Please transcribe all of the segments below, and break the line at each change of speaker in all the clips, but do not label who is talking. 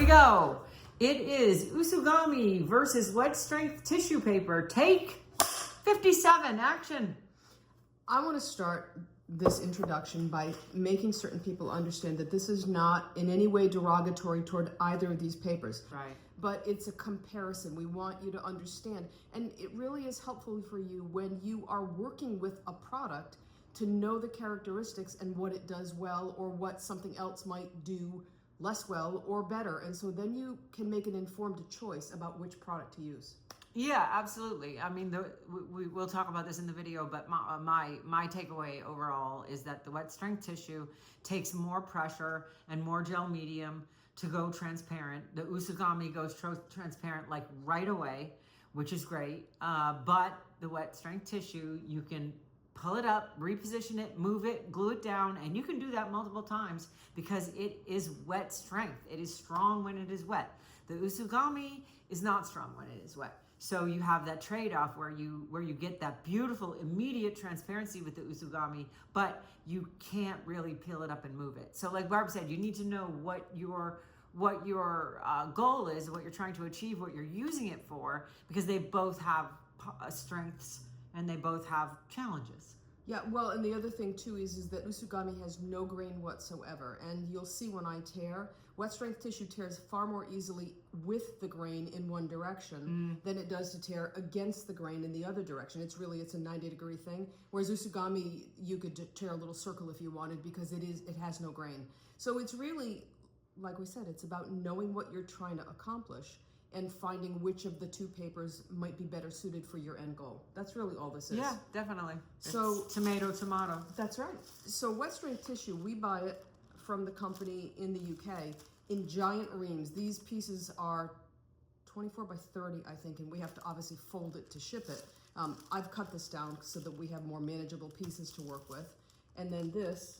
go. It is Usugami versus wet strength tissue paper. Take 57, action.
I want to start this introduction by making certain people understand that this is not in any way derogatory toward either of these papers.
Right.
But it's a comparison. We want you to understand. And it really is helpful for you when you are working with a product to know the characteristics and what it does well or what something else might do less well or better. And so then you can make an informed choice about which product to use.
Yeah, absolutely. I mean, we'll talk about this in the video, but my takeaway overall is that the wet strength tissue takes more pressure and more gel medium to go transparent. The Usugami goes transparent like right away, which is great. But the wet strength tissue, you can pull it up, reposition it, move it, glue it down, and you can do that multiple times because it is wet strength. It is strong when it is wet. The Usugami is not strong when it is wet. So you have that trade-off where you get that beautiful immediate transparency with the Usugami, but you can't really peel it up and move it. So like Barb said, you need to know what your goal is, what you're trying to achieve, what you're using it for, because they both have strengths and they both have challenges.
Yeah, well, and the other thing too is that Usugami has no grain whatsoever, and you'll see when I tear, wet strength tissue tears far more easily with the grain in one direction than it does to tear against the grain in the other direction. It's a 90-degree thing, whereas Usugami, you could tear a little circle if you wanted because it has no grain. So it's really, like we said, it's about knowing what you're trying to accomplish and finding which of the two papers might be better suited for your end goal. That's really all this is.
Yeah, definitely.
So
it's tomato.
That's right. So wet strength tissue, we buy it from the company in the UK in giant reams. These pieces are 24 by 30, I think, and we have to obviously fold it to ship it. I've cut this down so that we have more manageable pieces to work with. And then this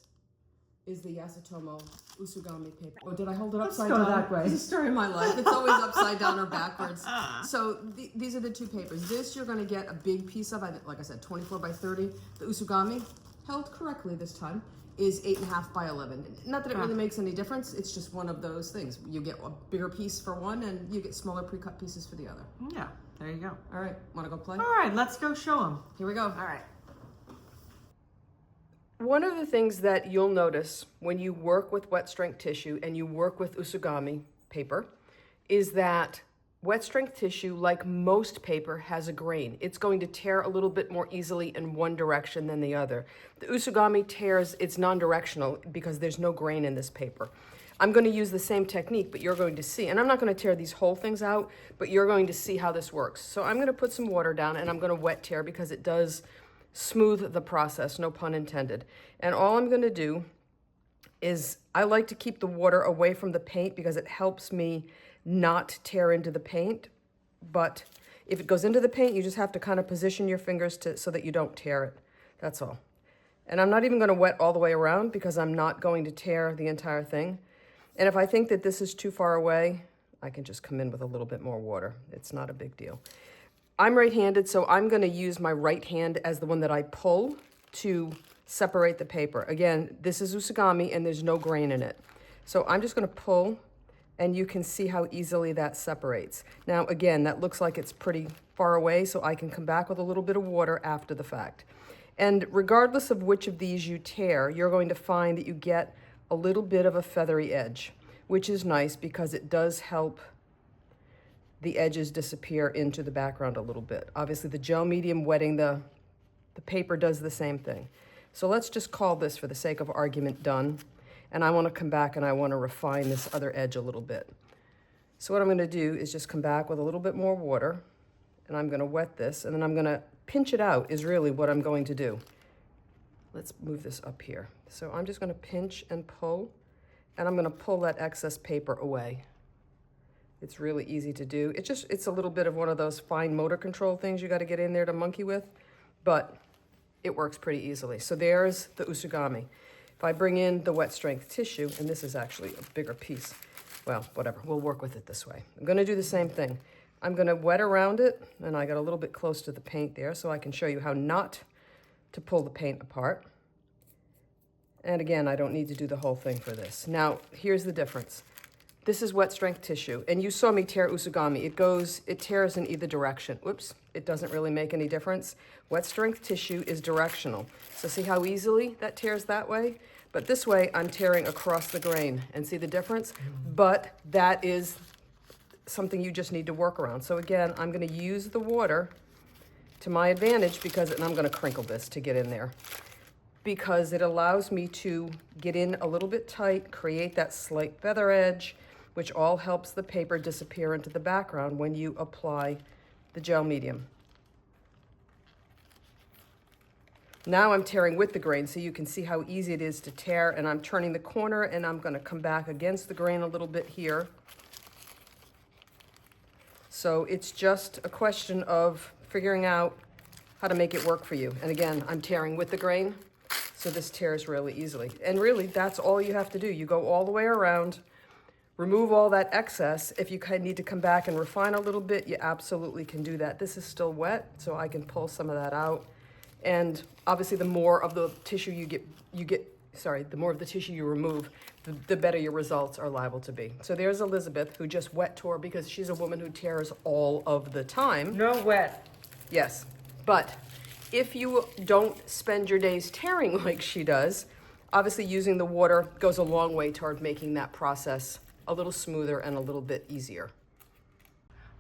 is the Yasutomo Usugami paper. Oh, did I hold it upside down?
Let's go that way.
It's a story of my life. It's always upside down or backwards. So these are the two papers. This you're going to get a big piece of, like I said, 24 by 30. The Usugami, held correctly this time, is 8.5 by 11. Not that it really makes any difference. It's just one of those things. You get a bigger piece for one and you get smaller pre-cut pieces for the other.
Yeah, there you go.
All right, want to go play?
All right, let's go show them.
Here we go.
All right.
One of the things that you'll notice when you work with wet strength tissue and you work with Usugami paper is that wet strength tissue, like most paper, has a grain. It's going to tear a little bit more easily in one direction than the other. The Usugami tears, it's non-directional because there's no grain in this paper. I'm going to use the same technique, but you're going to see, and I'm not going to tear these whole things out, but you're going to see how this works. So I'm going to put some water down and I'm going to wet tear because it does smooth the process, no pun intended. And all I'm going to do is I like to keep the water away from the paint because it helps me not tear into the paint. But if it goes into the paint, you just have to kind of position your fingers so that you don't tear it. That's all. And I'm not even going to wet all the way around because I'm not going to tear the entire thing. And if I think that this is too far away, I can just come in with a little bit more water. It's not a big deal. I'm right-handed, so I'm going to use my right hand as the one that I pull to separate the paper. Again, this is Usugami and there's no grain in it. So I'm just going to pull and you can see how easily that separates. Now, again, that looks like it's pretty far away, so I can come back with a little bit of water after the fact. And regardless of which of these you tear, you're going to find that you get a little bit of a feathery edge, which is nice because it does help the edges disappear into the background a little bit. Obviously, the gel medium wetting the paper does the same thing. So let's just call this, for the sake of argument, done. And I want to come back and I want to refine this other edge a little bit. So what I'm going to do is just come back with a little bit more water, and I'm going to wet this, and then I'm going to pinch it out is really what I'm going to do. Let's move this up here. So I'm just going to pinch and pull, and I'm going to pull that excess paper away. It's really easy to do. It's a little bit of one of those fine motor control things you got to get in there to monkey with, but it works pretty easily. So there's the Usugami. If I bring in the wet strength tissue, and this is actually a bigger piece, well, whatever, we'll work with it this way. I'm going to do the same thing. I'm going to wet around it, and I got a little bit close to the paint there so I can show you how not to pull the paint apart. And again, I don't need to do the whole thing for this. Now, here's the difference. This is wet strength tissue, and you saw me tear Usugami. It tears in either direction. Whoops, it doesn't really make any difference. Wet strength tissue is directional. So see how easily that tears that way? But this way, I'm tearing across the grain, and see the difference? But that is something you just need to work around. So again, I'm gonna use the water to my advantage and I'm gonna crinkle this to get in there, because it allows me to get in a little bit tight, create that slight feather edge, which all helps the paper disappear into the background when you apply the gel medium. Now I'm tearing with the grain so you can see how easy it is to tear, and I'm turning the corner and I'm gonna come back against the grain a little bit here. So it's just a question of figuring out how to make it work for you. And again, I'm tearing with the grain, so this tears really easily. And really, that's all you have to do. You go all the way around, remove all that excess. If you kind of need to come back and refine a little bit, you absolutely can do that. This is still wet, so I can pull some of that out. And obviously, the more of the tissue the more of the tissue you remove, the better your results are liable to be. So there's Elizabeth, who just wet tore because she's a woman who tears all of the time.
No wet.
Yes, but if you don't spend your days tearing like she does, obviously using the water goes a long way toward making that process a little smoother and a little bit easier.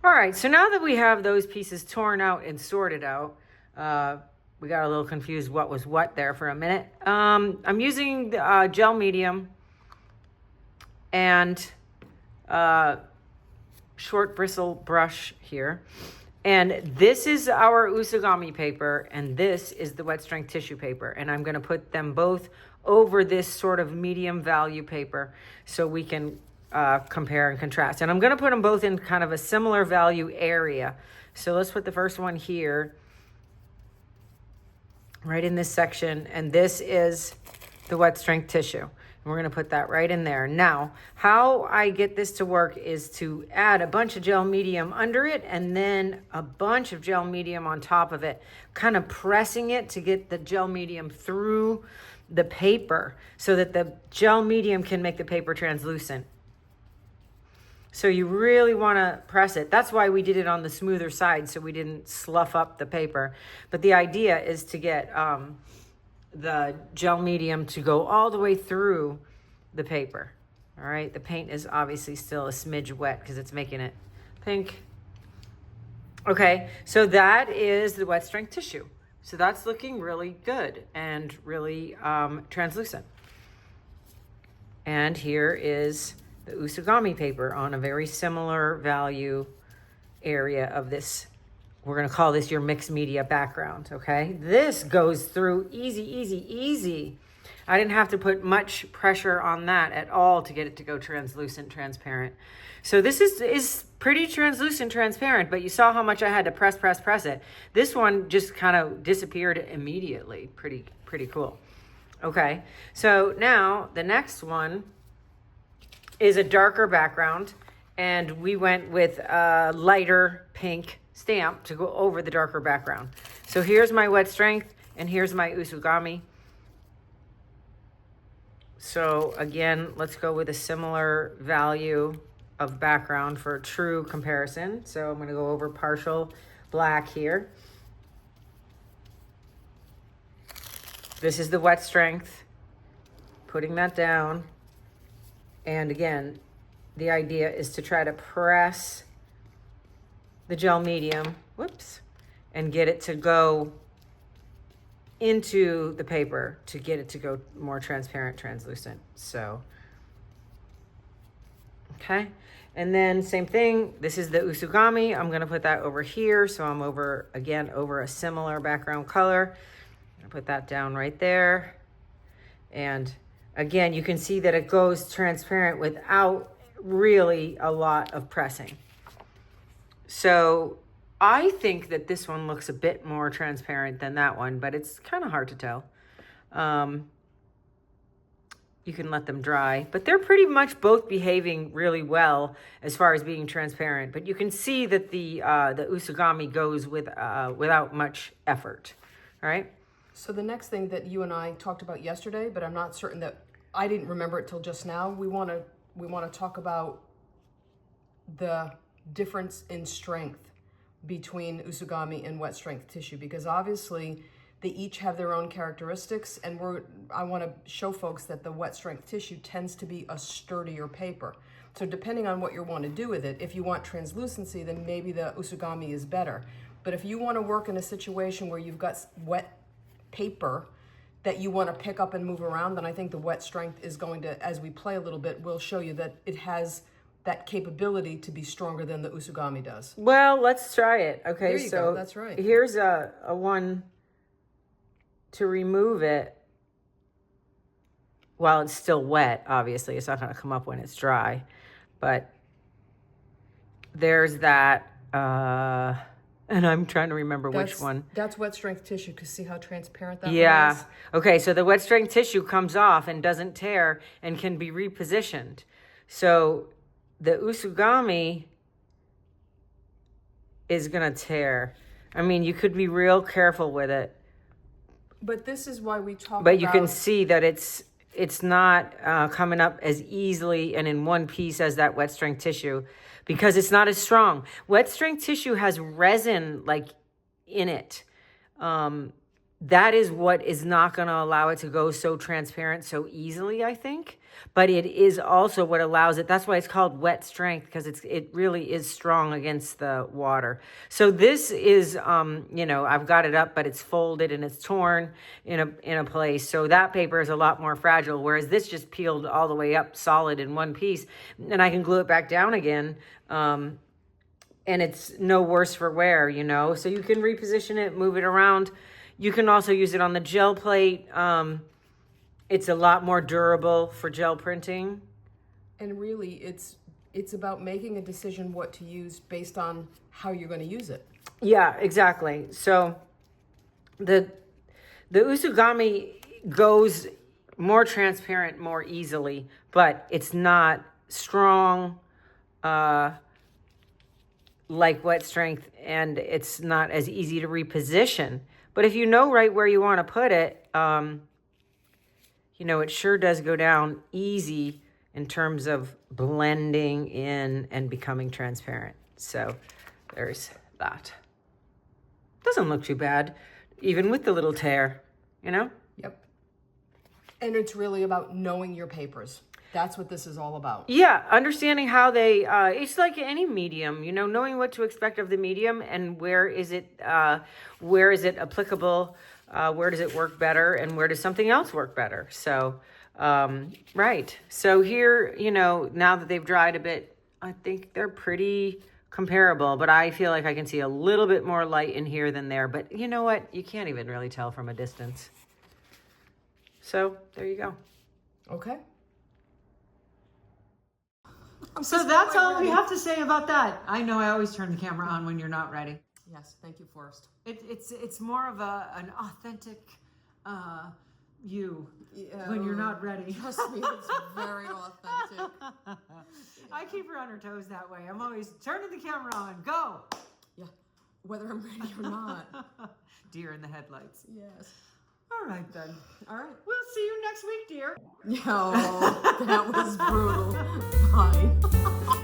All right, so now that we have those pieces torn out and sorted out, we got a little confused what was what there for a minute. I'm using the gel medium and short bristle brush here. And this is our Usugami paper, and this is the wet strength tissue paper. And I'm gonna put them both over this sort of medium value paper so we can compare and contrast. And I'm gonna put them both in kind of a similar value area. So let's put the first one here, right in this section. And this is the wet strength tissue. And we're gonna put that right in there. Now, how I get this to work is to add a bunch of gel medium under it and then a bunch of gel medium on top of it, kind of pressing it to get the gel medium through the paper so that the gel medium can make the paper translucent. So you really wanna press it. That's why we did it on the smoother side, so we didn't slough up the paper. But the idea is to get the gel medium to go all the way through the paper. All right, the paint is obviously still a smidge wet because it's making it pink. Okay, so that is the wet strength tissue. So that's looking really good and really translucent. And here is the Usugami paper on a very similar value area of this. We're gonna call this your mixed media background, okay? This goes through easy, easy, easy. I didn't have to put much pressure on that at all to get it to go translucent, transparent. So this is pretty translucent, transparent, but you saw how much I had to press it. This one just kind of disappeared immediately. Pretty cool. Okay, so now the next one is a darker background, and we went with a lighter pink stamp to go over the darker background. So here's my wet strength and here's my Usugami. So again, let's go with a similar value of background for a true comparison. So I'm gonna go over partial black here. This is the wet strength, putting that down. And again, the idea is to try to press the gel medium, whoops, and get it to go into the paper to get it to go more transparent, translucent. So, okay. And then same thing, this is the Usugami. I'm gonna put that over here. So I'm over a similar background color. I'll put that down right there. And again, you can see that it goes transparent without really a lot of pressing. So I think that this one looks a bit more transparent than that one, but it's kind of hard to tell. You can let them dry, but they're pretty much both behaving really well as far as being transparent. But you can see that the Usugami goes without much effort. All right.
So the next thing that you and I talked about yesterday, but I'm not certain that I didn't remember it till just now. We want to talk about the difference in strength between Usugami and wet strength tissue, because obviously they each have their own characteristics, and I want to show folks that the wet strength tissue tends to be a sturdier paper. So depending on what you want to do with it, if you want translucency, then maybe the Usugami is better. But if you want to work in a situation where you've got wet paper that you want to pick up and move around, then I think the wet strength is going to, as we play a little bit, we'll show you that it has that capability to be stronger than the Usugami does.
Well, let's try it. Okay,
There you go. That's right.
Here's a one to remove it while it's still wet. Obviously, it's not going to come up when it's dry, but there's that. And I'm trying to remember which one.
That's wet strength tissue, because see how transparent that one
Yeah.
is?
Okay, so the wet strength tissue comes off and doesn't tear and can be repositioned. So the Usugami is going to tear. I mean, you could be real careful with it.
But this is why we talk about...
But you can see that it's not coming up as easily and in one piece as that wet strength tissue, because it's not as strong. Wet strength tissue has resin like in it. That is what is not going to allow it to go so transparent so easily, I think. But it is also what allows it. That's why it's called wet strength, because it really is strong against the water. So this is, I've got it up, but it's folded and it's torn in a place. So that paper is a lot more fragile, whereas this just peeled all the way up solid in one piece. And I can glue it back down again. And it's no worse for wear, So you can reposition it, move it around. You can also use it on the gel plate. It's a lot more durable for gel printing.
And really, it's about making a decision what to use based on how you're going to use it.
Yeah, exactly. So the Usugami goes more transparent more easily, but it's not strong like wet strength, and it's not as easy to reposition. But if you know right where you want to put it, it sure does go down easy in terms of blending in and becoming transparent. So there's that. Doesn't look too bad, even with the little tear,
Yep. And it's really about knowing your papers. That's what this is all about.
Yeah, understanding how they, it's like any medium, knowing what to expect of the medium and where is it applicable, where does it work better, and where does something else work better. So, right. So here, now that they've dried a bit, I think they're pretty comparable, but I feel like I can see a little bit more light in here than there. But you know what? You can't even really tell from a distance. So there you go.
Okay.
So that's all we have to say about that. I know I always turn the camera on when you're not ready.
Yes, thank you, Forrest.
It's more of an authentic you when you're not ready.
Trust me, it's very authentic.
I keep her on her toes that way. I'm always turning the camera on. Go.
Yeah, whether I'm ready or not.
Deer in the headlights.
Yes.
All right then.
All right.
We'll see you next week, dear.
Yo, that was brutal. Bye.